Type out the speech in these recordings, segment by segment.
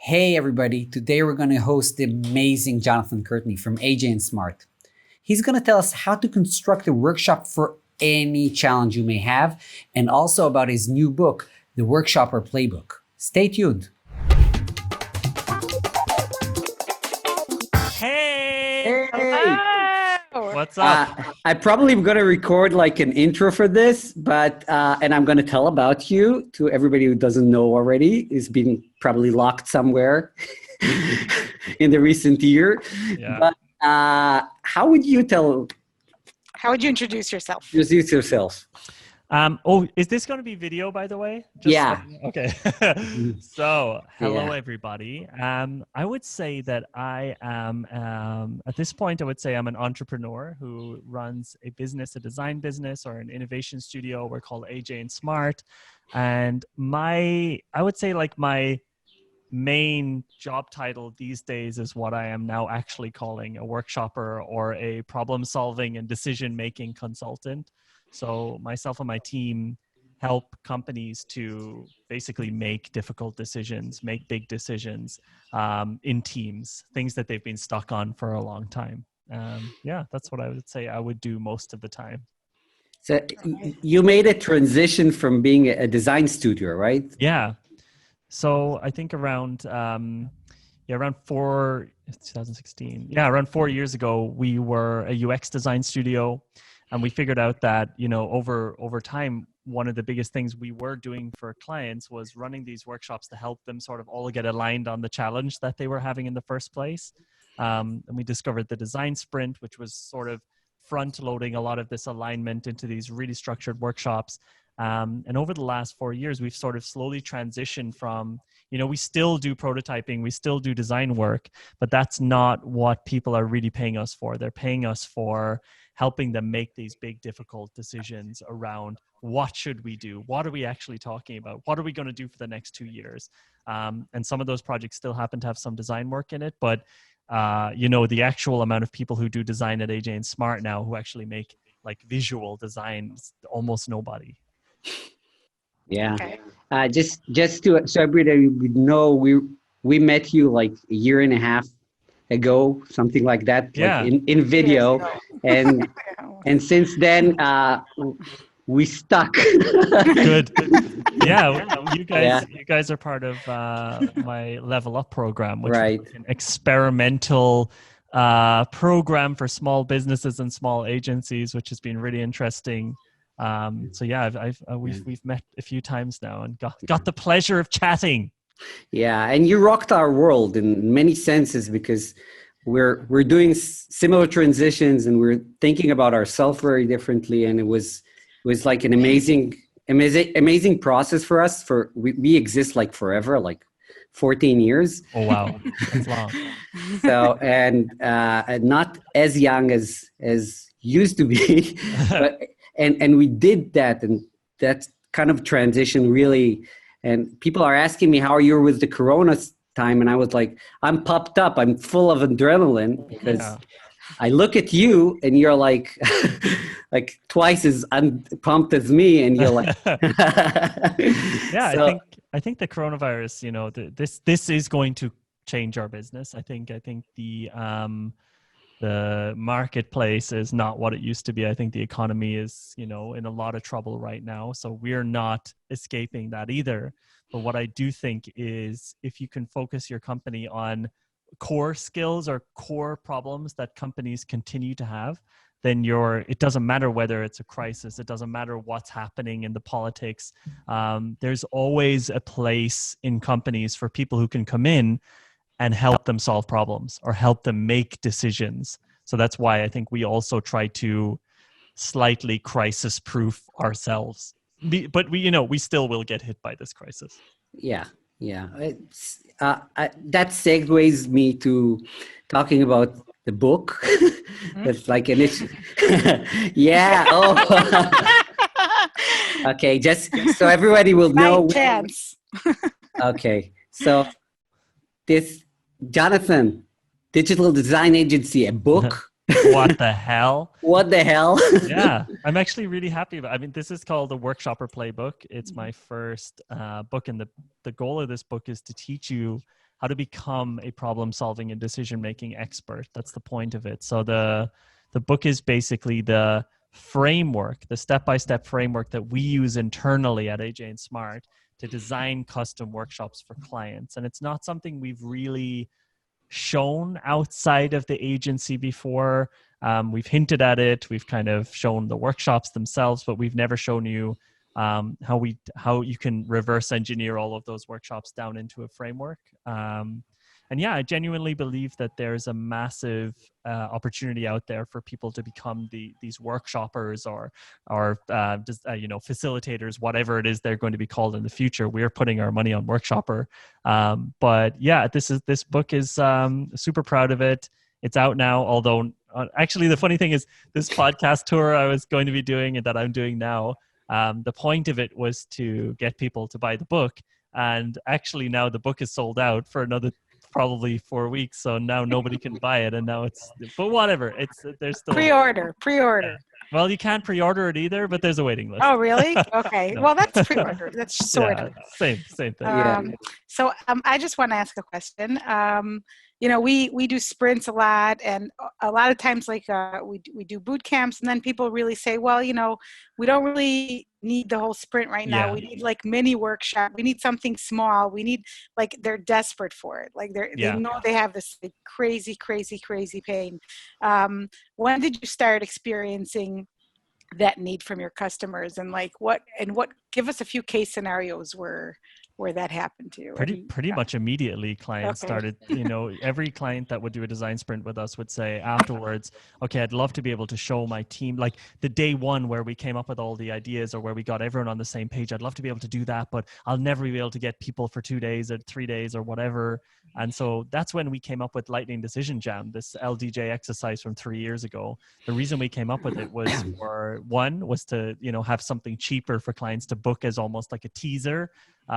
Hey everybody, today we're going to host the amazing Jonathan Courtney from AJ&Smart. He's going to tell us how to construct a workshop for any challenge you may have, and also about his new book, the Workshopper Playbook. Stay tuned. Hey! Hey! What's up? I probably am going to record like an intro for this, but and I'm going to tell about you to everybody who doesn't know already. It's been probably locked somewhere in the recent year. Yeah. But how would you introduce yourself? introduce yourself? Is this going to be video, by the way? Yeah. Okay. So, hello, everybody. I would say that I am, at this point, I would say I'm an entrepreneur who runs a business, a design business or an innovation studio. We're called AJ&Smart. And I would say like my main job title these days is what I am now actually calling a workshopper or a problem solving and decision making consultant. So myself and my team help companies to basically make difficult decisions, make big decisions in teams, things that they've been stuck on for a long time. Yeah, that's what I would say I would do most of the time. So you made a transition from being a design studio, right? Yeah. So I think around 2016. Yeah, around 4 years ago, we were a UX design studio, and we figured out that, you know, over time, one of the biggest things we were doing for clients was running these workshops to help them sort of all get aligned on the challenge that they were having in the first place. And we discovered the design sprint, which was sort of front loading a lot of this alignment into these really structured workshops. And over the last 4 years, we've sort of slowly transitioned from, you know, we still do prototyping, we still do design work, but that's not what people are really paying us for. They're paying us for helping them make these big, difficult decisions around what should we do? What are we actually talking about? What are we going to do for the next 2 years? And some of those projects still happen to have some design work in it, but you know, the actual amount of people who do design at AJ&Smart now who actually make like visual designs, almost nobody. Yeah. Okay. Just so everybody would know, we met you like a year and a half ago, something like that. Yeah. Like in video, and since then we stuck. Good. Yeah, you guys are part of my Level Up program, which Right. is an experimental program for small businesses and small agencies, which has been really interesting. So yeah, we've met a few times now and got the pleasure of chatting. Yeah, and you rocked our world in many senses because we're doing similar transitions and we're thinking about ourselves very differently, and it was like an amazing process for us. We exist like forever, like 14 years. Oh wow, that's long. So and not as young as used to be, but and we did that, and that kind of transition really. And people are asking me, how are you with the Corona time? And I was like, I'm popped up. I'm full of adrenaline because I look at you and you're like, like twice as pumped as me. And you're like, yeah, so, I think the coronavirus, you know, this is going to change our business. I think the marketplace is not what it used to be. I think the economy is, you know, in a lot of trouble right now. So we're not escaping that either. But what I do think is if you can focus your company on core skills or core problems that companies continue to have, then it doesn't matter whether it's a crisis, it doesn't matter what's happening in the politics. There's always a place in companies for people who can come in and help them solve problems or help them make decisions. So that's why I think we also try to slightly crisis-proof ourselves. But we still will get hit by this crisis. Yeah. It's, that segues me to talking about the book. It's like an issue. Yeah. Oh. Okay. Just so everybody will know. Chance. Okay. So this Jonathan, digital design agency, a book. What the hell? What the hell? Yeah, I'm actually really happy about it. I mean, this is called the Workshopper Playbook. It's my first book, and the goal of this book is to teach you how to become a problem solving and decision making expert. That's the point of it. So the book is basically the framework, the step-by-step framework that we use internally at AJ&Smart to design custom workshops for clients. And it's not something we've really shown outside of the agency before. We've hinted at it. We've kind of shown the workshops themselves, but we've never shown you how you can reverse engineer all of those workshops down into a framework. And yeah, I genuinely believe that there's a massive opportunity out there for people to become these workshoppers or facilitators, whatever it is they're going to be called in the future. We're putting our money on Workshopper. But yeah, this book is super proud of it. It's out now, although actually the funny thing is this podcast tour I was going to be doing and that I'm doing now, the point of it was to get people to buy the book. And actually now the book is sold out for another probably 4 weeks, so now nobody can buy it, and now but whatever, there's still pre-order. Yeah. Well, you can't pre-order it either, but there's a waiting list. Oh, really? Okay. No. Well, that's pre-order. That's sort of same thing. So I just want to ask a question. We do sprints a lot, and a lot of times, like we do boot camps, and then people really say, well, we don't really need the whole sprint right now. We need like mini workshop. We need something small. We need, like, they're desperate for it. Like they know they have this like, crazy pain. When did you start experiencing that need from your customers, and what give us a few case scenarios where that happened to you? Pretty much immediately clients started, every client that would do a design sprint with us would say afterwards, okay, I'd love to be able to show my team, like the day one where we came up with all the ideas or where we got everyone on the same page. I'd love to be able to do that, but I'll never be able to get people for 2 days or 3 days or whatever. And so that's when we came up with Lightning Decision Jam, this LDJ exercise from 3 years ago. The reason we came up with it was was to, have something cheaper for clients to book as almost like a teaser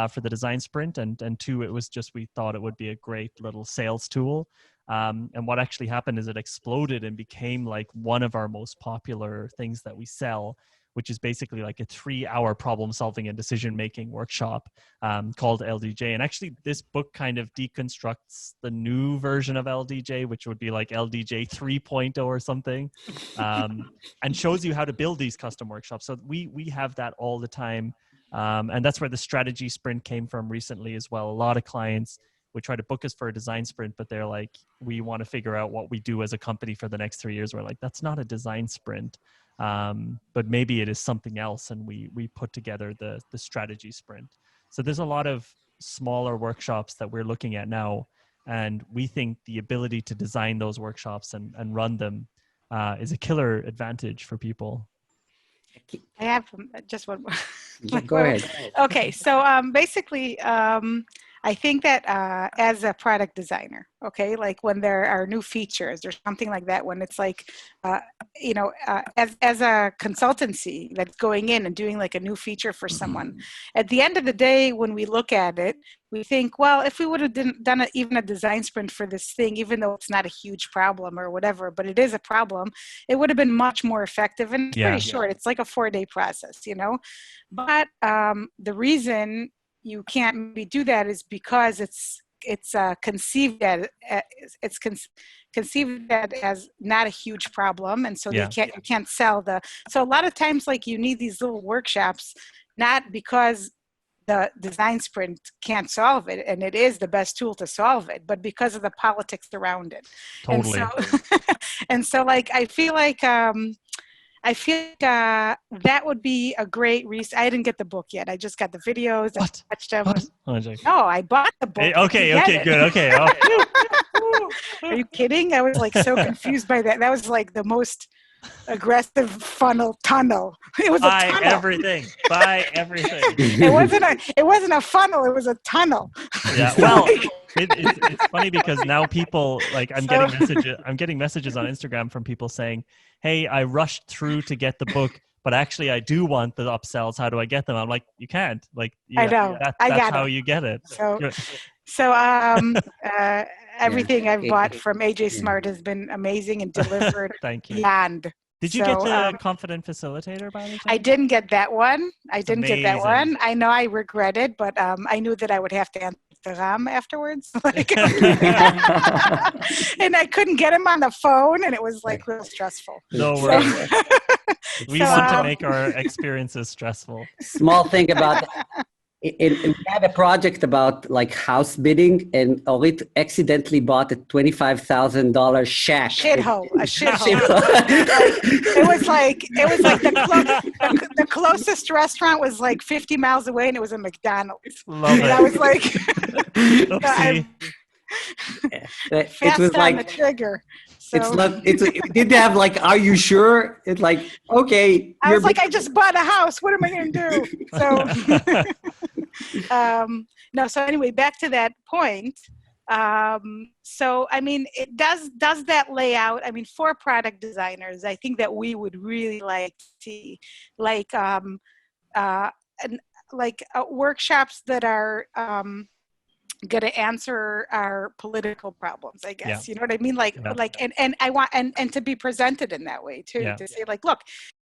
for the design sprint, and two, it was just, we thought it would be a great little sales tool. And what actually happened is it exploded and became like one of our most popular things that we sell, which is basically like a 3-hour problem solving and decision making workshop called LDJ. And actually this book kind of deconstructs the new version of LDJ, which would be like LDJ 3.0 or something, and shows you how to build these custom workshops. So we have that all the time. And that's where the strategy sprint came from recently as well. A lot of clients would try to book us for a design sprint, but they're like, we want to figure out what we do as a company for the next 3 years. We're like, that's not a design sprint, but maybe it is something else. And we put together the strategy sprint. So there's a lot of smaller workshops that we're looking at now. And we think the ability to design those workshops and run them is a killer advantage for people. I have just one more. Go ahead. Okay, so basically, I think that as a product designer, okay, like when there are new features or something like that, when it's like, as a consultancy that's going in and doing like a new feature for someone, at the end of the day, when we look at it, we think, well, if we would have done even a design sprint for this thing, even though it's not a huge problem or whatever, but it is a problem, it would have been much more effective. And it's pretty short. It's like a 4-day process, But the reason you can't maybe do that is because it's conceived as not a huge problem, and so you can't sell so a lot of times, like, you need these little workshops, not because the design sprint can't solve it, and it is the best tool to solve it, but because of the politics around it. Totally. And so like I feel like that would be a great resource. I didn't get the book yet. I just got the videos. What? I watched them. What? No, I bought the book. Hey, okay, good. Okay. Oh. Are you kidding? I was like so confused by that. That was like the most aggressive tunnel. It was a tunnel. Buy everything. It wasn't a funnel. It was a tunnel. Yeah. Well, it's funny because now people, like, I'm getting messages on Instagram from people saying, hey, I rushed through to get the book, but actually I do want the upsells. How do I get them? I'm like, you can't. Like, I know. That's how you get it. So everything I've bought from AJ&Smart has been amazing and delivered. Thank you. Beyond. Did you get the Confident Facilitator by any chance? I didn't get that one. I know I regret it, but I knew that I would have to answer restaurant afterwards. Like, and I couldn't get him on the phone, and it was like real stressful. No So- worries. We want to So, make our experiences stressful. Small thing about we had a project about like house bidding, and Orit accidentally bought a $25,000 shack. shithole, a shithole. It was like the closest restaurant was like 50 miles away, and it was a McDonald's. Love And I it. was like, Oopsie. It fast was on like the trigger. So it's not. It didn't have like. Are you sure? It's like okay. I was like, I just bought a house. What am I going to do? So. No, so anyway, back to that point. So, I mean, it does that layout, I mean, for product designers, I think that we would really like to see like, workshops that are, going to answer our political problems, I guess. Yeah. You know what I mean? Like, Yeah. and I want, and to be presented in that way too, Yeah. to say like, look,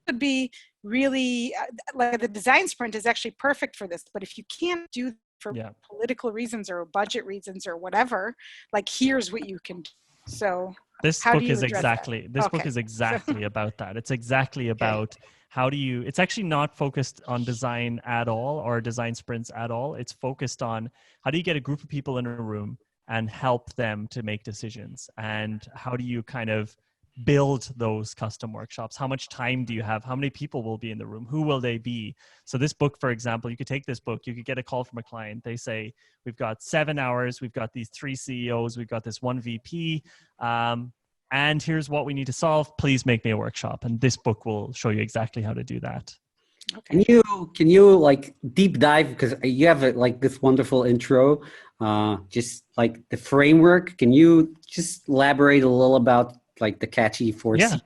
it would be really like the design sprint is actually perfect for this, but if you can't do for political reasons or budget reasons or whatever, like here's what you can do. So this how book do you is address exactly that? this Okay. book is exactly about that. It's exactly about how do you, it's actually not focused on design at all or design sprints at all. It's focused on how do you get a group of people in a room and help them to make decisions, and how do you kind of build those custom workshops. How much time do you have? How many people will be in the room? Who will they be? So this book, for example, you could take this book, you could get a call from a client. They say, we've got 7 hours, we've got these 3 CEOs, we've got this 1 VP, and here's what we need to solve. Please make me a workshop. And this book will show you exactly how to do that. Okay. Can you like deep dive, because you have like this wonderful intro, just like the framework. Can you just elaborate a little about like the catchy 4C?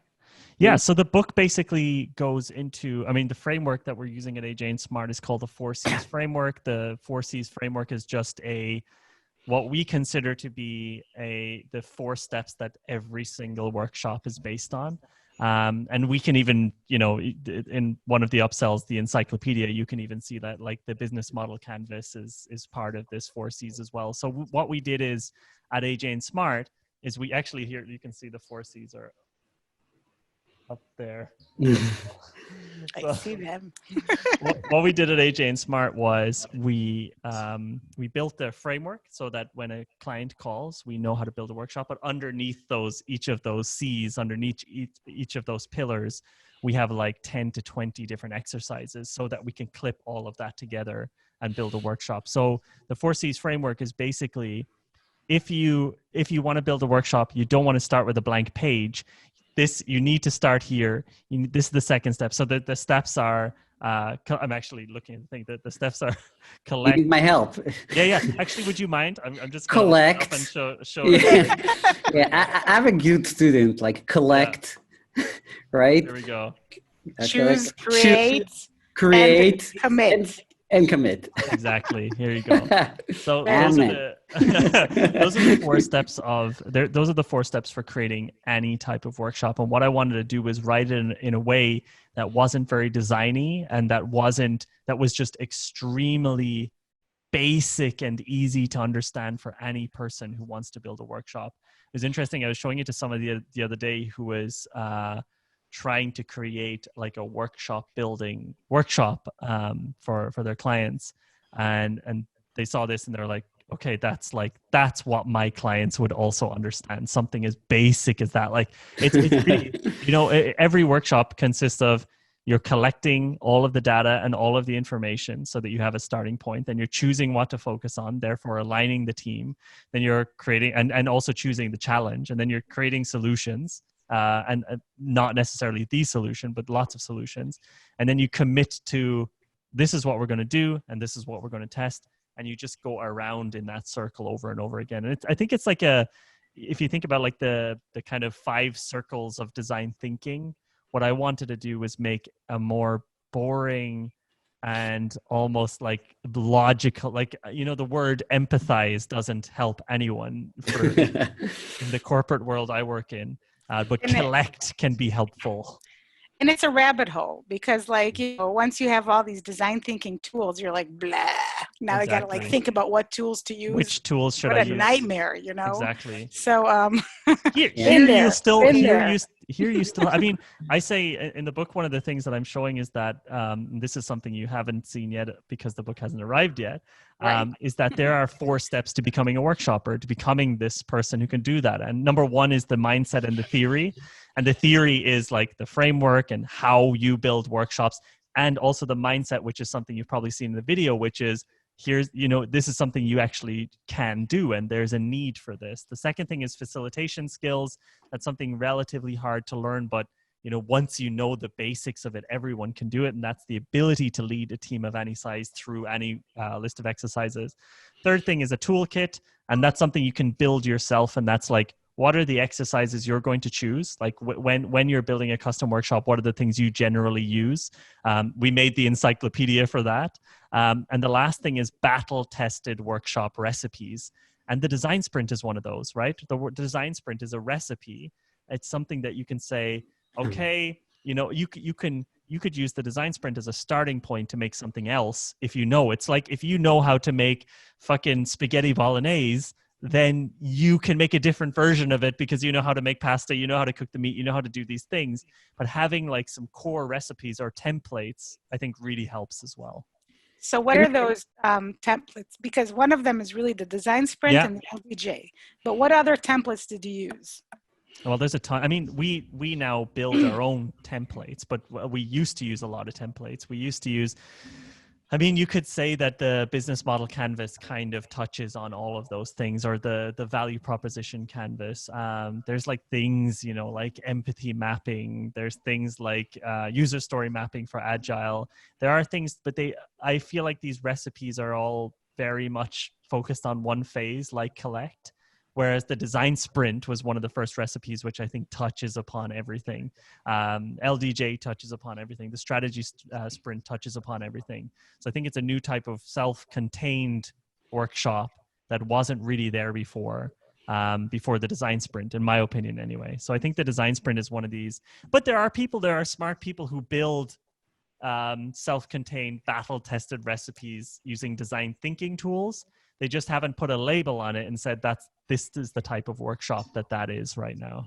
Yeah. So the book basically goes into, I mean, the framework that we're using at AJ&Smart is called the 4Cs framework. The 4Cs framework is just what we consider to be the 4 steps that every single workshop is based on. And we can even, in one of the upsells, the encyclopedia, you can even see that like the business model canvas is part of this 4Cs as well. So what we did is at AJ&Smart is we actually, here you can see the 4Cs are up there. I see them. What we did at AJ&Smart was we built a framework so that when a client calls, we know how to build a workshop. But underneath each of those C's, underneath each of those pillars, we have like 10 to 20 different exercises so that we can clip all of that together and build a workshop. So the 4Cs framework is basically, if you want to build a workshop, you don't want to start with a blank page. You need to start here. This is the second step. So the steps are, I'm actually looking at the thing that the steps are collect. You need my help. Yeah. Actually, would you mind? I'm just going to collect and show Yeah, I'm a good student. Like collect, right? There we go. Choose, create, and commit. And commit. Exactly. Here you go. So those are the 4 steps those are the 4 steps for creating any type of workshop. And what I wanted to do was write it in a way that wasn't very designy, and that was just extremely basic and easy to understand for any person who wants to build a workshop. It was interesting. I was showing it to somebody the other day who was trying to create like a workshop for their clients, and they saw this and they're like, okay, that's what my clients would also understand, something as basic as that. Like it's really, every workshop consists of you're collecting all of the data and all of the information so that you have a starting point. Then you're choosing what to focus on, therefore aligning the team. Then you're creating and also choosing the challenge, and then you're creating solutions. And not necessarily the solution, but lots of solutions. And then you commit to, this is what we're going to do, and this is what we're going to test. And you just go around in that circle over and over again. And I think it's like if you think about like the kind of 5 circles of design thinking, what I wanted to do was make a more boring and almost like logical, like, the word empathize doesn't help anyone in the corporate world I work in. But collect can be helpful. And it's a rabbit hole because once you have all these design thinking tools, you're like, blah, Now I got to like Exactly. think about what tools to use. Which tools should What I a use? nightmare, you know? Exactly. So, Here been there, you still, been here there. you still, I mean, I say in the book, one of the things that I'm showing is that, this is something you haven't seen yet because the book hasn't arrived yet, Right. is that there are 4 steps to becoming a workshopper, to becoming this person who can do that. And number 1 is the mindset and the theory. And the theory is like the framework and how you build workshops. And also the mindset, which is something you've probably seen in the video, which is, here's, this is something you actually can do, and there's a need for this. The second thing is facilitation skills. That's something relatively hard to learn, but once you know the basics of it, everyone can do it. And that's the ability to lead a team of any size through any list of exercises. Third thing is a toolkit, and that's something you can build yourself. And that's like, what are the exercises you're going to choose? Like when you're building a custom workshop, what are the things you generally use? We made the encyclopedia for that. And the last thing is battle-tested workshop recipes. And the design sprint is one of those, right? The design sprint is a recipe. It's something that you can say, okay, you could use the design sprint as a starting point to make something else. It's like, if you know how to make fucking spaghetti bolognese, then you can make a different version of it because you know how to make pasta, you know how to cook the meat, you know how to do these things. But having like some core recipes or templates, I think really helps as well. So what are those templates? Because one of them is really the design sprint and the LDJ. But what other templates did you use? Well, there's a ton. I mean, we now build our own templates, but we used to use a lot of templates. We used to use, I mean, you could say that the business model canvas kind of touches on all of those things, or the value proposition canvas. There's like things, like empathy mapping. There's things like user story mapping for agile. There are things, but I feel like these recipes are all very much focused on one phase, like collect. Whereas the design sprint was one of the first recipes, which I think touches upon everything. LDJ touches upon everything. The strategy sprint touches upon everything. So I think it's a new type of self-contained workshop that wasn't really there before the design sprint, in my opinion anyway. So I think the design sprint is one of these. But there are smart people who build self-contained, battle-tested recipes using design thinking tools. They just haven't put a label on it and said this is the type of workshop that is right now.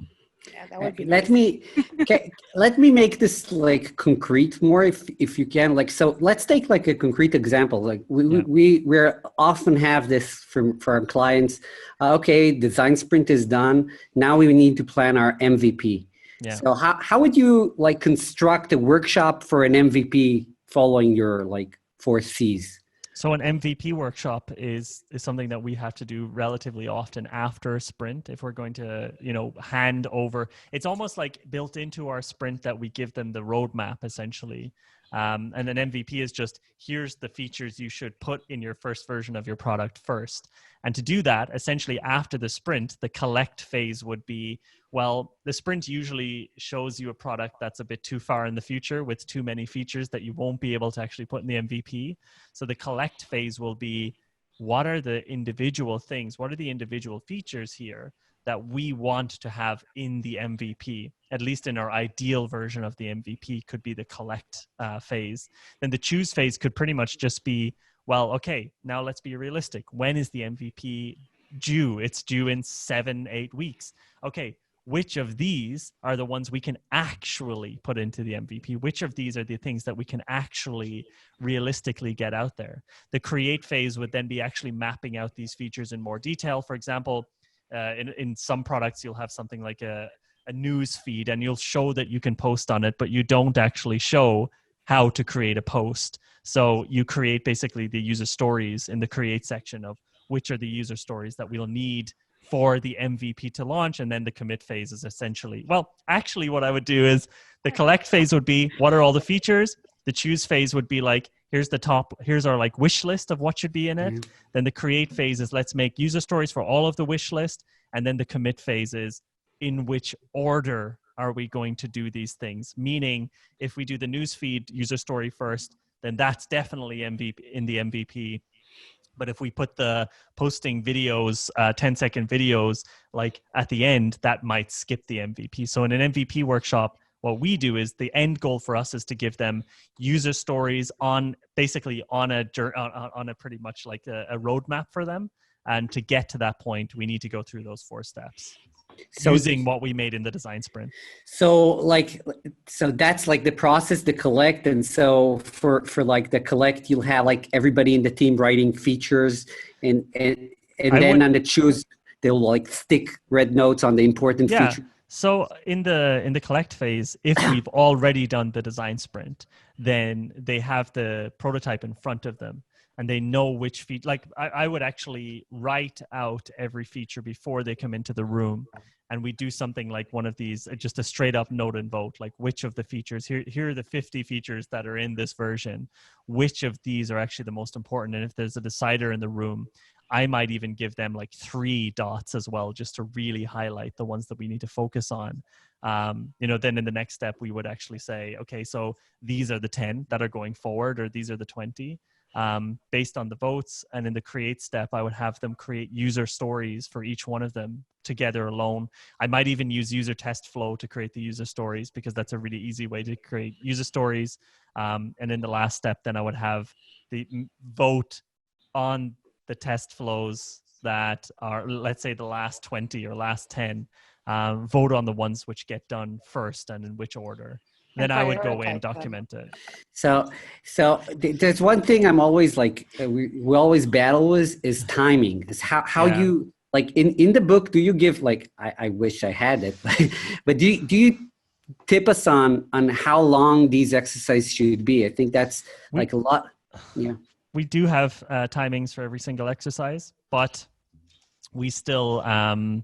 Yeah, that would be let me make this like concrete more if you can. Like, so let's take like a concrete example. Like we're often have this for our clients. Okay, design sprint is done. Now we need to plan our MVP. Yeah. So how would you like construct a workshop for an MVP following your like 4 C's? So an MVP workshop is something that we have to do relatively often after a sprint if we're going to, hand over. It's almost like built into our sprint that we give them the roadmap essentially. And an MVP is just, here's the features you should put in your first version of your product first. And to do that, essentially after the sprint, the collect phase would be, well, the sprint usually shows you a product that's a bit too far in the future with too many features that you won't be able to actually put in the MVP. So the collect phase will be, what are the individual things? What are the individual features here that we want to have in the MVP? At least in our ideal version of the MVP could be the collect phase. Then the choose phase could pretty much just be, well, okay, now let's be realistic. When is the MVP due? It's due in 7-8 weeks. Okay, which of these are the ones we can actually put into the MVP? Which of these are the things that we can actually realistically get out there? The create phase would then be actually mapping out these features in more detail. For example, in some products, you'll have something like a news feed and you'll show that you can post on it, but you don't actually show how to create a post. So you create basically the user stories in the create section of which are the user stories that we'll need for the MVP to launch. And then the commit phase is essentially, well, actually what I would do is the collect phase would be, what are all the features? The choose phase would be like, here's our like wish list of what should be in it. Mm-hmm. Then the create phase is, let's make user stories for all of the wish list. And then the commit phase is, in which order are we going to do these things? Meaning, if we do the newsfeed user story first, then that's definitely in the MVP. But if we put the posting videos, 10-second videos, like at the end, that might skip the MVP. So in an MVP workshop, What we do is the end goal for us is to give them user stories on basically on a pretty much like a roadmap for them. And to get to that point, we need to go through those 4 steps using what we made in the design sprint. So that's like the process, the collect. And so for like the collect, you'll have like everybody in the team writing features and then on the choose, they'll like stick red notes on the important feature. So in the collect phase, if we've already done the design sprint, then they have the prototype in front of them and they know which feature. Like I would actually write out every feature before they come into the room, and we do something like one of these, just a straight up note and vote, like which of the features, here are the 50 features that are in this version, which of these are actually the most important. And if there's a decider in the room, I might even give them like 3 dots as well, just to really highlight the ones that we need to focus on. Then in the next step, we would actually say, okay, so these are the 10 that are going forward, or these are the 20 based on the votes. And in the create step, I would have them create user stories for each one of them together alone. I might even use user test flow to create the user stories, because that's a really easy way to create user stories. And in the last step, then I would have the vote on the test flows that are, let's say, the last 20 or last 10, vote on the ones which get done first and in which order. Then I would go in and document it. So there's one thing I'm always like, we always battle with is timing. Is how you, like in the book, do you give like, I wish I had it, but do you tip us on how long these exercises should be? I think that's like a lot. Yeah. We do have timings for every single exercise, but we still kind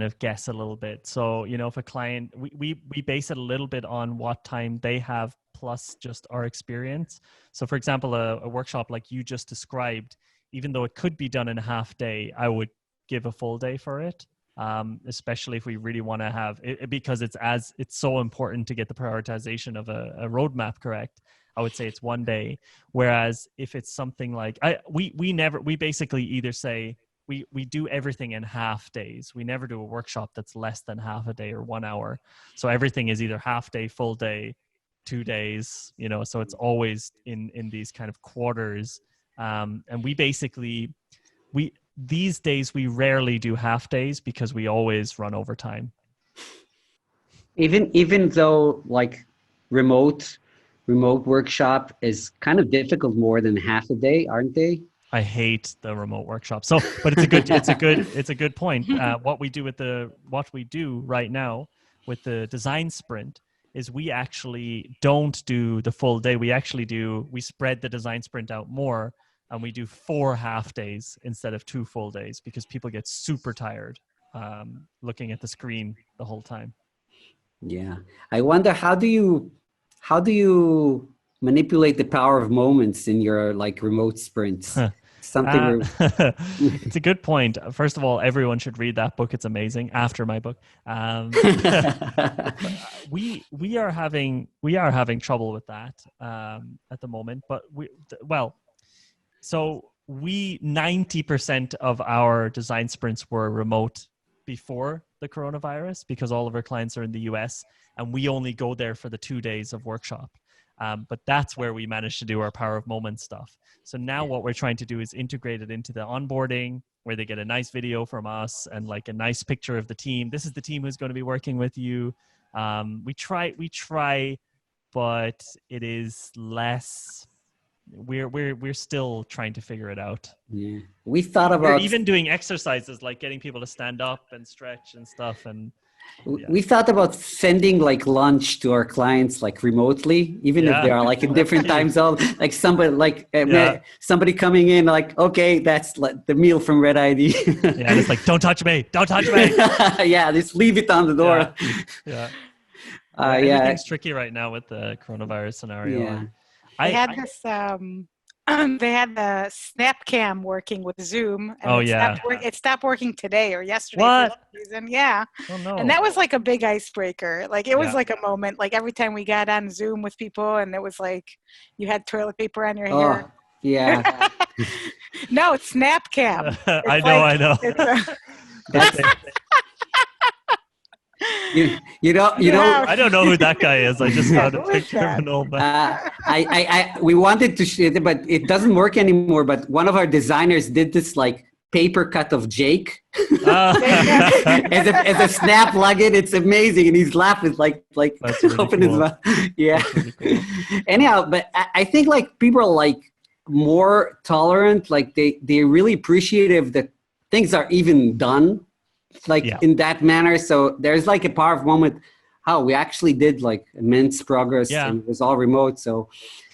of guess a little bit. So, if a client, we base it a little bit on what time they have plus just our experience. So for example, a workshop like you just described, even though it could be done in a half day, I would give a full day for it. Especially if we really want to have it, because it's so important to get the prioritization of a roadmap correct. I would say it's 1 day. Whereas if it's something like we basically either say we do everything in half days. We never do a workshop that's less than half a day or 1 hour. So everything is either half day, full day, 2 days, so it's always in these kind of quarters. And these days we rarely do half days because we always run overtime. Even though like remote workshop is kind of difficult more than half a day, aren't they? I hate the remote workshop. So, but it's a good point. What we do right now with the design sprint is we actually don't do the full day. We spread the design sprint out more, and we do 4 half days instead of 2 full days, because people get super tired looking at the screen the whole time. Yeah. I wonder, how do you manipulate the power of moments in your like remote sprints? It's a good point. First of all, everyone should read that book. It's amazing. After my book, we are having trouble with that at the moment. But 90% of our design sprints were remote before the coronavirus, because all of our clients are in the US, and we only go there for the 2 days of workshop. But that's where we managed to do our power of moment stuff. So now what we're trying to do is integrate it into the onboarding, where they get a nice video from us and like a nice picture of the team. This is the team who's going to be working with you. We try, but it is less. We're still trying to figure it out. Yeah, we thought about even doing exercises like getting people to stand up and stretch and stuff. And we thought about sending like lunch to our clients like remotely, even if they are like in different time zone. Like somebody coming in, like, okay, that's like the meal from Red ID. Yeah, it's like, don't touch me. Yeah, just leave it on the door. Yeah. Everything's tricky right now with the coronavirus scenario. Yeah. They had the snap cam working with Zoom. And it stopped working today or yesterday. What? For some reason. Yeah. Oh, no. And that was like a big icebreaker. Like it was like a moment, like every time we got on Zoom with people, and it was like you had toilet paper on your hair. Yeah. No, it's snap cam. I know. you know. I don't know who that guy is. I just found a Who is picture of an old man. We wanted to, but it doesn't work anymore. But one of our designers did this like paper cut of Jake as a snap plugin. It's amazing, and his laugh is like That's really open his cool. mouth. Yeah. That's really cool. Anyhow, but I think like people are like more tolerant. Like they're really appreciative that things are even done like in that manner. So there's like a powerful moment. How we actually did like immense progress, and it was all remote. So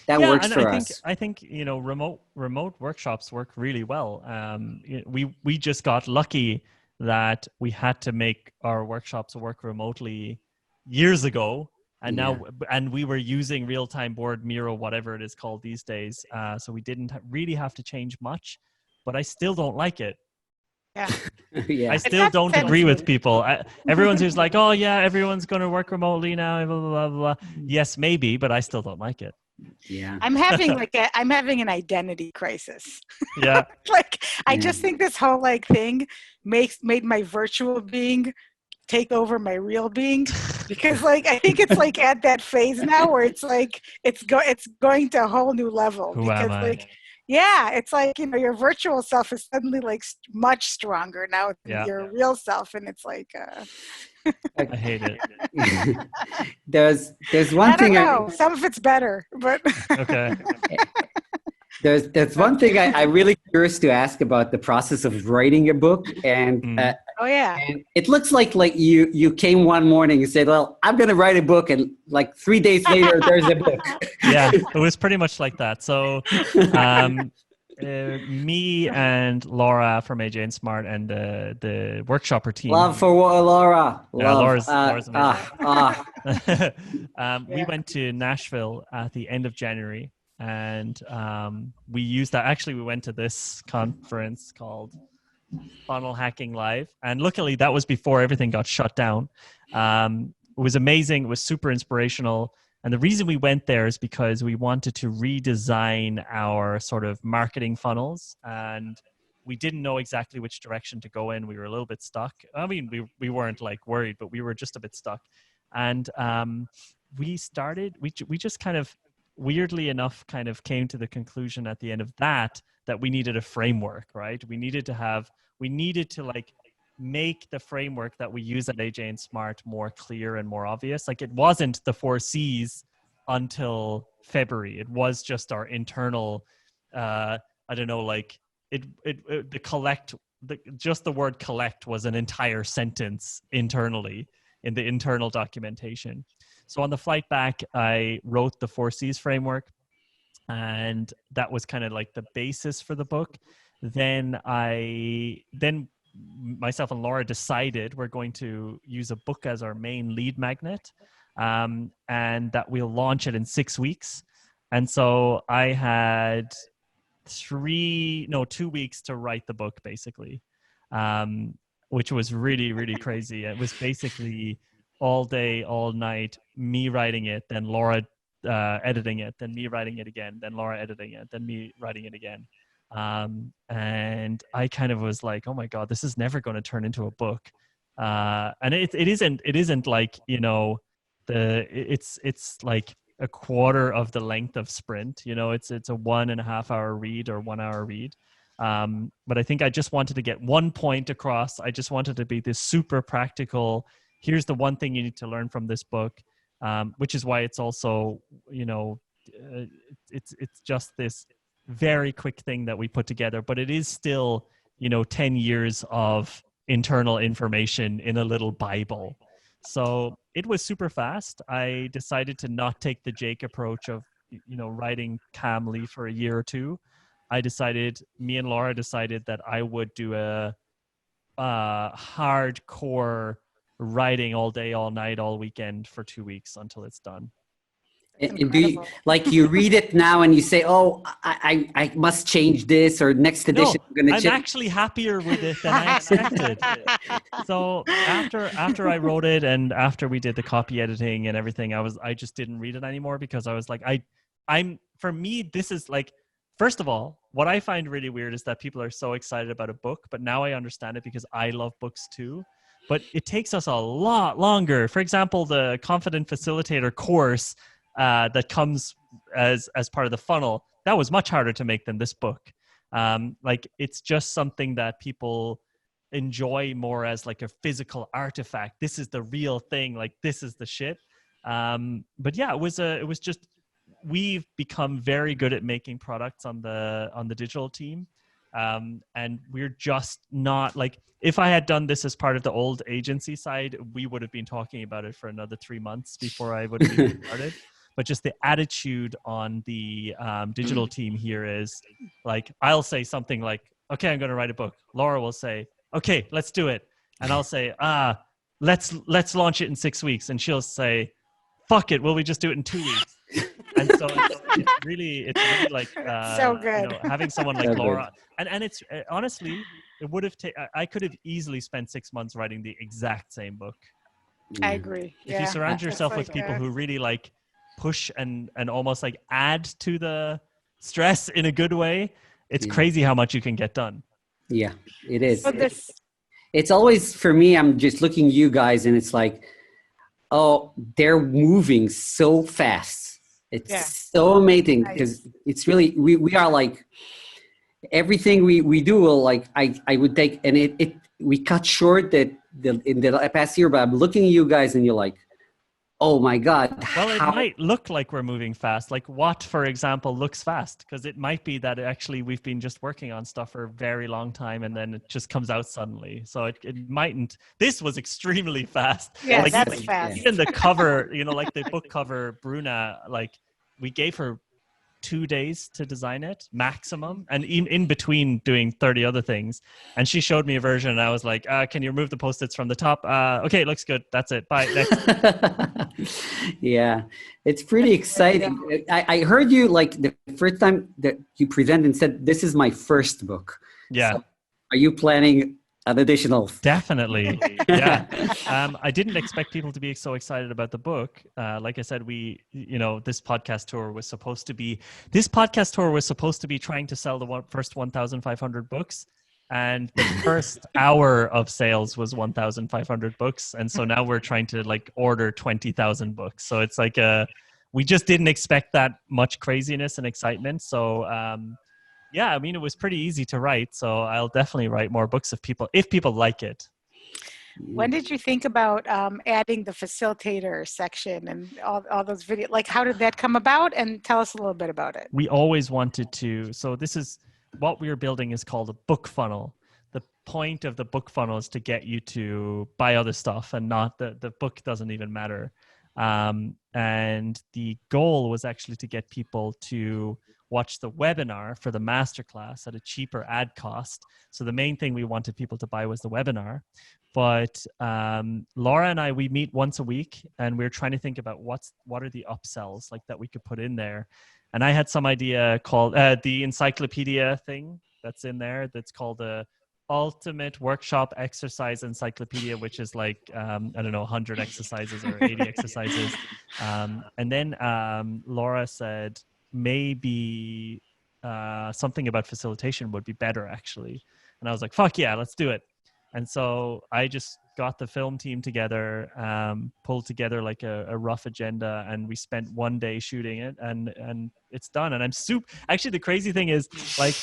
that works for us. I think remote workshops work really well. We just got lucky that we had to make our workshops work remotely years ago, and now we were using real-time board, Miro, whatever it is called these days. So we didn't really have to change much, but I still don't like it. Yeah. I still don't agree with people. Everyone's who's like, oh yeah, everyone's going to work remotely now. Blah, blah, blah, blah. Yes, maybe, but I still don't like it. Yeah, I'm having an identity crisis. Yeah. Like I just think this whole like thing made my virtual being take over my real being, because like I think it's like at that phase now where it's like it's going to a whole new level. Who because am I? like it's like, your virtual self is suddenly like much stronger now than your real self, and it's like I hate it. there's one thing. I don't know. Some of it's better, but okay. There's one thing I really curious to ask about the process of writing a book, and and it looks like you came one morning and said, well, I'm going to write a book, and like 3 days later there's a book. Yeah, it was pretty much like that. So me and Laura from AJ&Smart and the Workshopper team. Love for Laura. Yeah, Love. Laura's amazing. We went to Nashville at the end of January, and we used that. Actually, we went to this conference called Funnel Hacking Live, and luckily that was before everything got shut down. It was amazing. It was super inspirational. And the reason we went there is because we wanted to redesign our sort of marketing funnels, and we didn't know exactly which direction to go in. We were a little bit stuck. I mean, we weren't like worried, but we were just a bit stuck. And we just kind of weirdly enough kind of came to the conclusion at the end of that we needed a framework, right? We needed to like make the framework that we use at AJ&Smart more clear and more obvious. Like it wasn't the 4 C's until February. It was just our internal, I don't know, like just the word collect was an entire sentence internally in the internal documentation. So on the flight back, I wrote the 4 C's framework, and that was kind of like the basis for the book. Then myself and Laura decided we're going to use a book as our main lead magnet, and that we'll launch it in 6 weeks. And so I had 2 weeks to write the book, basically, which was really, really crazy. It was basically all day, all night, me writing it, then Laura editing it, then me writing it again, then Laura editing it, then me writing it again. And I kind of was like, oh my God, this is never going to turn into a book. And it isn't like, it's like a quarter of the length of Sprint, it's a 1.5 hour read or 1 hour read. But I think I just wanted to get one point across. I just wanted to be this super practical. Here's the one thing you need to learn from this book, which is why it's also, it's just this very quick thing that we put together, but it is still, 10 years of internal information in a little Bible. So it was super fast. I decided to not take the Jake approach of, writing calmly for a year or two. Me and Laura decided that I would do a hardcore writing all day, all night, all weekend for 2 weeks until it's done. And do you, like, you read it now and you say, oh, I must change this, or next edition I'm going to change? I'm actually happier with it than I expected. So after I wrote it and after we did the copy editing and everything, I just didn't read it anymore, because I was like, for me, this is like, first of all, what I find really weird is that people are so excited about a book, but now I understand it because I love books too. but it takes us a lot longer. For example, the Confident Facilitator course that comes as part of the funnel, that was much harder to make than this book. Like it's just something that people enjoy more as like a physical artifact. This is the real thing. Like this is the shit. But yeah, it was just, we've become very good at making products on the digital team. And we're just not like, if I had done this as part of the old agency side, we would have been talking about it for another 3 months before I would have even started. But just the attitude on the digital team here is like, I'll say something like, okay, I'm going to write a book. Laura will say, okay, let's do it. And I'll say, let's launch it in 6 weeks. And she'll say, fuck it, will we just do it in 2 weeks? And so it's really like so good. You know, having someone like Laura, and it's honestly, it would have I could have easily spent 6 months writing the exact same book. I agree. If you surround yourself with people who really like push and almost like add to the stress in a good way, it's crazy how much you can get done. Yeah, it is. So It's always, for me, I'm just looking at you guys and it's like, oh, they're moving so fast. It's so amazing because it's really, we are like, everything we do will like, I would take, and we cut short that in the past year, but I'm looking at you guys and you're like, oh my God. Well, it might look like we're moving fast. Like what, for example, looks fast? Because it might be that actually we've been just working on stuff for a very long time and then it just comes out suddenly. So it mightn't. This was extremely fast. Yeah, like, that's fast. Even the cover, you know, like the book cover, Bruna, like we gave her 2 days to design it maximum, and in between doing 30 other things, and she showed me a version and I was like, can you remove the post-its from the top? Okay, it looks good, that's it, bye, next. Yeah, it's pretty exciting. I heard you like the first time that you presented and said, this is my first book. Yeah. So are you planning an additional? Definitely. Yeah. I didn't expect people to be so excited about the book. Like I said, this podcast tour was supposed to be trying to sell the first 1,500 books. And the first hour of sales was 1,500 books. And so now we're trying to like order 20,000 books. So it's like, we just didn't expect that much craziness and excitement. So, yeah, I mean, it was pretty easy to write, so I'll definitely write more books if people like it. When did you think about adding the facilitator section and all those videos? Like, how did that come about? And tell us a little bit about it. We always wanted to. So this is what we're building is called a book funnel. The point of the book funnel is to get you to buy other stuff and not the book doesn't even matter. And the goal was actually to get people to watch the webinar for the masterclass at a cheaper ad cost. So the main thing we wanted people to buy was the webinar. But Laura and we meet once a week and we're trying to think about what are the upsells like that we could put in there. And I had some idea called the encyclopedia thing that's in there that's called the Ultimate Workshop Exercise Encyclopedia, which is like, I don't know, 100 exercises or 80 exercises. And then Laura said, maybe something about facilitation would be better actually. And I was like, fuck yeah, let's do it. And so I just got the film team together, pulled together like a rough agenda, and we spent 1 day shooting it, and it's done. And actually the crazy thing is, like,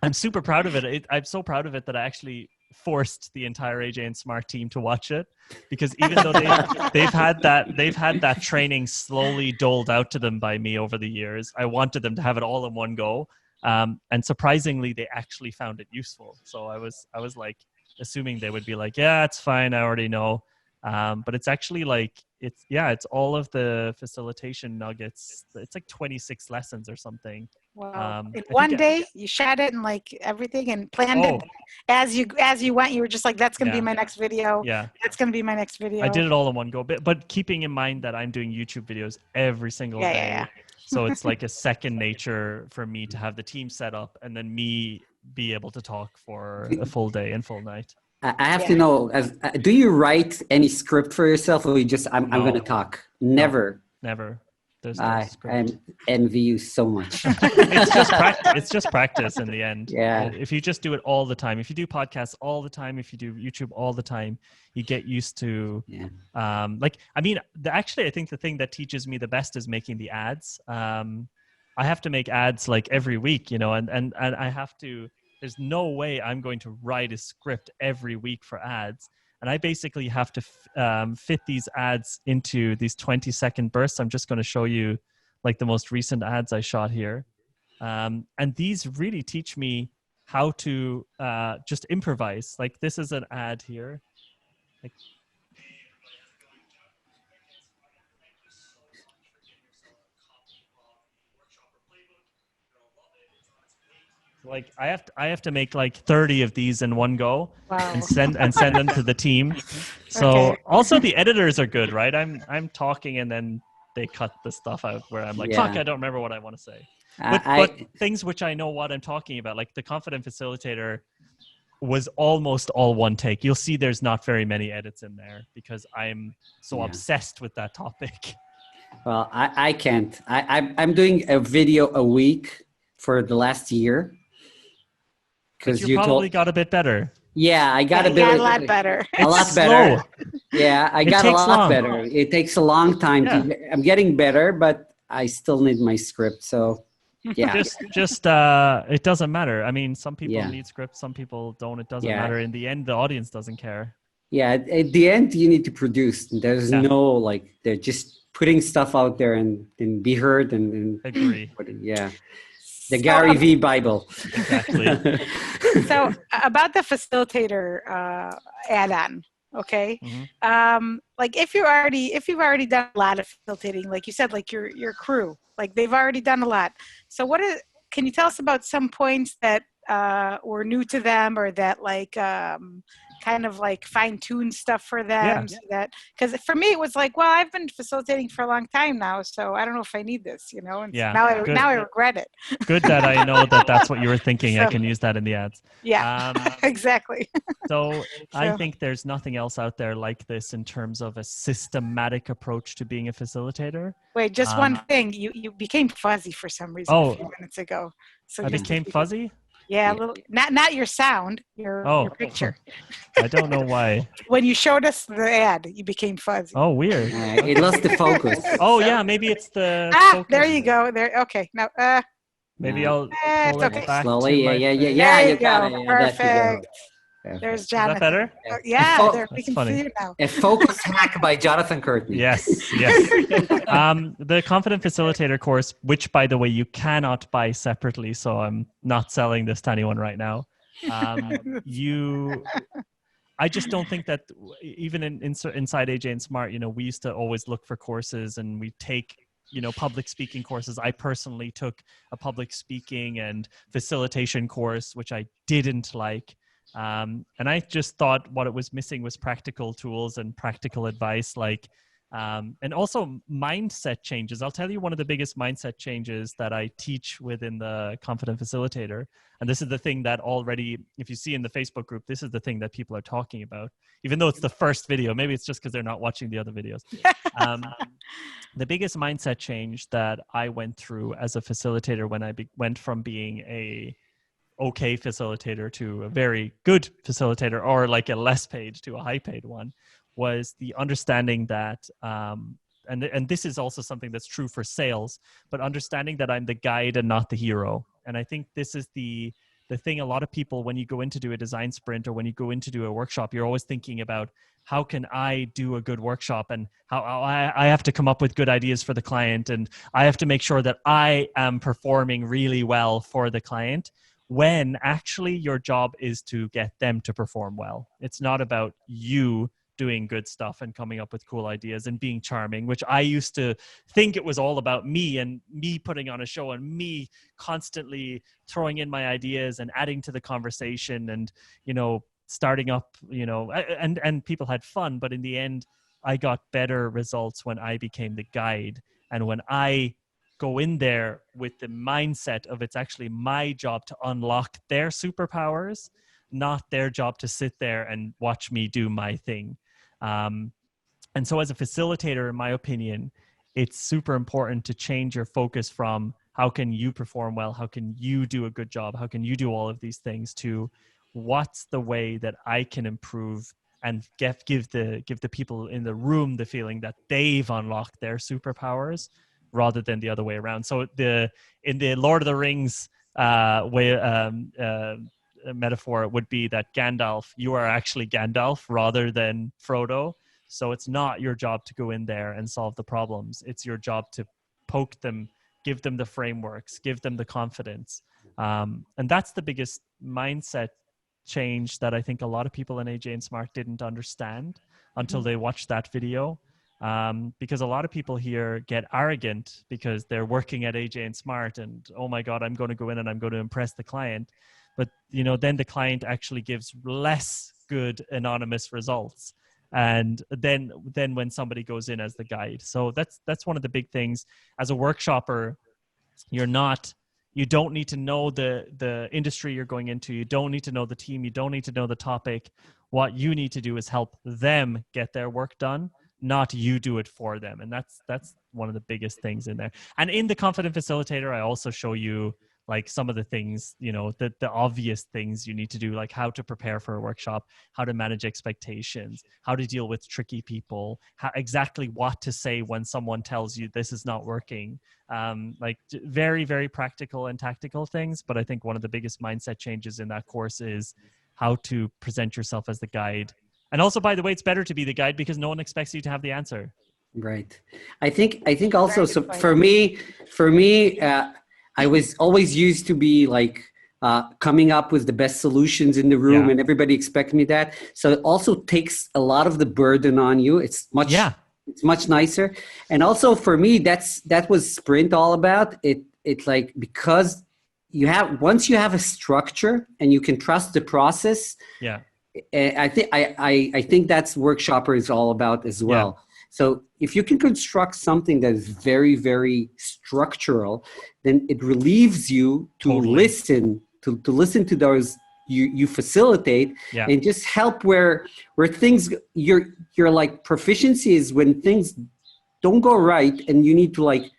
I'm super proud of it. I'm so proud of it that I actually forced the entire AJ&Smart team to watch it, because even though they've had that training slowly doled out to them by me over the years, I wanted them to have it all in one go. And surprisingly, they actually found it useful. So I was like assuming they would be like, yeah, it's fine, I already know. But it's actually like, it's all of the facilitation nuggets. It's like 26 lessons or something. Wow. In one day, you shot it and like everything and planned it as you went. You were just like, that's going to be my next video. Yeah. That's going to be my next video. I did it all in one go, but keeping in mind that I'm doing YouTube videos every single day. Yeah. So it's like a second nature for me to have the team set up and then me be able to talk for a full day and full night. I have to know, do you write any script for yourself, or you just, I'm going to talk? Never. Never. There's no script. I envy you so much. It's just practice in the end. Yeah. If you just do it all the time, if you do podcasts all the time, if you do YouTube all the time, you get used to, actually, I think the thing that teaches me the best is making the ads. I have to make ads like every week, you know, and I have to, there's no way I'm going to write a script every week for ads. And I basically have to fit these ads into these 20-second bursts. I'm just going to show you like the most recent ads I shot here. And these really teach me how to just improvise. Like this is an ad here. Like I have to make like 30 of these in one go. Wow. and send them to the team. So Okay. also the editors are good, right? I'm talking and then they cut the stuff out where I'm like, fuck, I don't remember what I want to say. But things which I know what I'm talking about, like the Confident Facilitator was almost all one take. You'll see there's not very many edits in there because I'm so obsessed with that topic. Well, I can't. I'm doing a video a week for the last year. Because you probably got a bit better. Yeah, I got a lot better. A lot better. Yeah, I got a lot better. It takes a long time. I'm getting better, but I still need my script. So, yeah. Just it doesn't matter. I mean, some people need scripts, some people don't. It doesn't matter. In the end, the audience doesn't care. Yeah, at the end, you need to produce. There's no, like, they're just putting stuff out there and be heard. And agree. Yeah. The Gary V Bible. Exactly. So about the Facilitator add-on, okay? Mm-hmm. Like if you've already done a lot of facilitating, like you said, like your crew, like they've already done a lot. So can you tell us about some points that were new to them, or that like kind of like fine-tune stuff for them? So that, because for me it was like, well, I've been facilitating for a long time now, so I don't know if I need this, you know. And now I regret it. Good that I know that's what you were thinking. So, I can use that in the ads. Yeah, exactly. So I think there's nothing else out there like this in terms of a systematic approach to being a facilitator. Wait, just one thing. You became fuzzy for some reason a few minutes ago. So I became fuzzy? Yeah, a little. Not your sound, your picture. I don't know why. When you showed us the ad, you became fuzzy. Oh, weird. It lost the focus. Yeah, maybe it's the focus. There you go. There. Okay. Now, maybe I'll pull it back slowly. Yeah. There you go. Perfect. There's Jonathan. Is that better? Yeah, we can see you now. A focus hack by Jonathan Courtney. Yes. The Confident Facilitator course, which by the way you cannot buy separately, so I'm not selling this to anyone right now. I just don't think that even inside AJ&Smart, you know, we used to always look for courses and we take, you know, public speaking courses. I personally took a public speaking and facilitation course, which I didn't like. And I just thought what it was missing was practical tools and practical advice, like, and also mindset changes. I'll tell you one of the biggest mindset changes that I teach within the Confident Facilitator. And this is the thing that already, if you see in the Facebook group, this is the thing that people are talking about, even though it's the first video. Maybe it's just because they're not watching the other videos. The biggest mindset change that I went through as a facilitator when I went from being a okay facilitator to a very good facilitator, or like a less paid to a high paid one, was the understanding that and this is also something that's true for sales, but understanding that I'm the guide and not the hero. And I think this is the thing. A lot of people, when you go in to do a design sprint or when you go in to do a workshop, you're always thinking about how can I do a good workshop, and how I have to come up with good ideas for the client, and I have to make sure that I am performing really well for the client, when actually your job is to get them to perform well. It's not about you doing good stuff and coming up with cool ideas and being charming, which I used to think it was all about me and me putting on a show and me constantly throwing in my ideas and adding to the conversation and, you know, starting up, you know, and people had fun. But in the end, I got better results when I became the guide, and when I go in there with the mindset of it's actually my job to unlock their superpowers, not their job to sit there and watch me do my thing. And so as a facilitator, in my opinion, it's super important to change your focus from how can you perform well, how can you do a good job, how can you do all of these things, to what's the way that I can improve and give the people in the room the feeling that they've unlocked their superpowers rather than the other way around. So in the Lord of the Rings metaphor, it would be that Gandalf, you are actually Gandalf rather than Frodo. So it's not your job to go in there and solve the problems. It's your job to poke them, give them the frameworks, give them the confidence. And that's the biggest mindset change that I think a lot of people in AJ&Smart didn't understand until they watched that video. Because a lot of people here get arrogant because they're working at AJ&Smart and, oh my God, I'm going to go in and I'm going to impress the client. But, you know, then the client actually gives less good anonymous results. And then when somebody goes in as the guide. So that's one of the big things. As a workshopper, you don't need to know the industry you're going into. You don't need to know the team. You don't need to know the topic. What you need to do is help them get their work done, not you do it for them. And that's one of the biggest things in there. And in the Confident Facilitator, I also show you like some of the things, you know, the obvious things you need to do, like how to prepare for a workshop, how to manage expectations, how to deal with tricky people, exactly what to say when someone tells you this is not working. Like very, very practical and tactical things. But I think one of the biggest mindset changes in that course is how to present yourself as the guide. And also, by the way, it's better to be the guide because no one expects you to have the answer. Right. I think also, so for me, I was always used to be like coming up with the best solutions in the room, and everybody expects me that. So it also takes a lot of the burden on you. It's much nicer. And also for me, that was Sprint all about. It's like, because once you have a structure and you can trust the process. Yeah. I think that's Workshopper is all about as well. Yeah. So if you can construct something that is very, very structural, then it relieves you to listen to those you facilitate, and just help where things your like proficiency is when things don't go right and you need to like,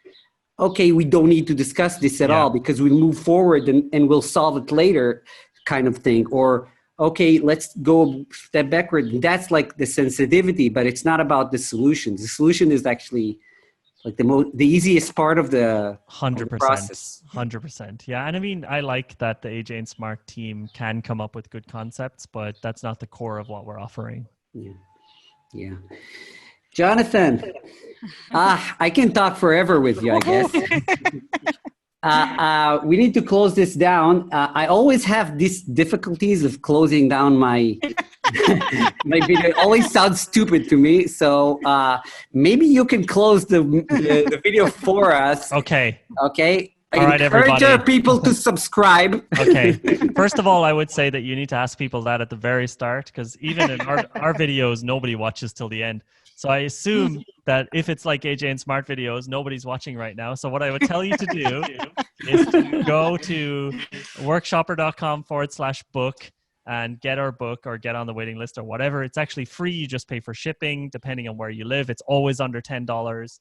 okay, we don't need to discuss this at all because we move forward and we'll solve it later, kind of thing. Or okay, let's go a step backward. That's like the sensitivity, but it's not about the solution. The solution is actually like the easiest part of the 100% process. 100%. Yeah. And I mean, I like that the AJ&Smart team can come up with good concepts, but that's not the core of what we're offering. Yeah. Jonathan, I can talk forever with you, I guess. We need to close this down. I always have these difficulties of closing down my my video. It always sounds stupid to me. So maybe you can close the video for us. Okay. Okay. All right, encourage our people to subscribe. Okay. First of all, I would say that you need to ask people that at the very start, because even in our videos, nobody watches till the end. So I assume that if it's like AJ&Smart videos, nobody's watching right now. So what I would tell you to do is to go to workshopper.com/book and get our book, or get on the waiting list or whatever. It's actually free. You just pay for shipping depending on where you live. It's always under $10.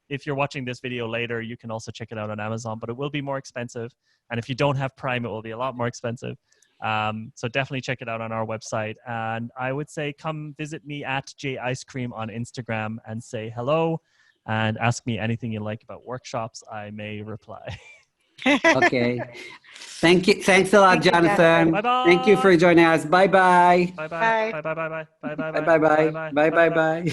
If you're watching this video later, you can also check it out on Amazon, but it will be more expensive. And if you don't have Prime, it will be a lot more expensive. So definitely check it out on our website. And I would say come visit me at JIceCream on Instagram and say hello and ask me anything you like about workshops. I may reply. Okay. Thank you. Thanks a lot, Jonathan. Bye-bye. Thank you for joining us. Bye-bye. Bye-bye. Bye-bye. Bye-bye. Bye-bye. Bye-bye.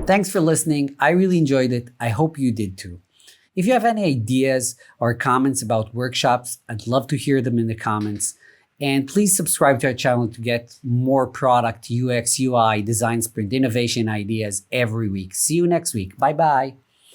Thanks for listening. I really enjoyed it. I hope you did too. If you have any ideas or comments about workshops, I'd love to hear them in the comments. And please subscribe to our channel to get more product, UX, UI, design sprint, innovation ideas every week. See you next week. Bye-bye.